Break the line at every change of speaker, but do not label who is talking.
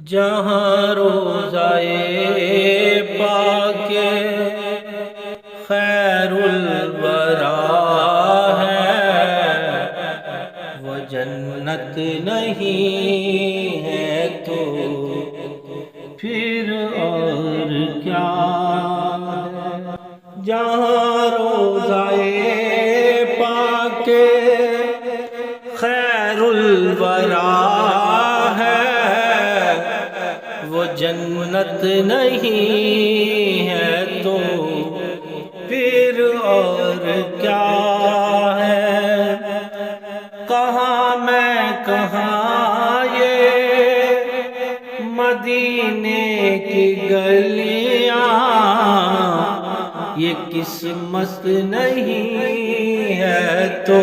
जहाँ रोज़ाए पाके खैरुल वरा है, वो जन्नत नहीं है तो फिर और क्या है। जहाँ रोज़ाए पाके खैरुल वरा वो जन्नत नहीं है तो फिर और क्या है। कहाँ मैं कहाँ ये मदीने की गलियाँ, ये किस्मत नहीं है तो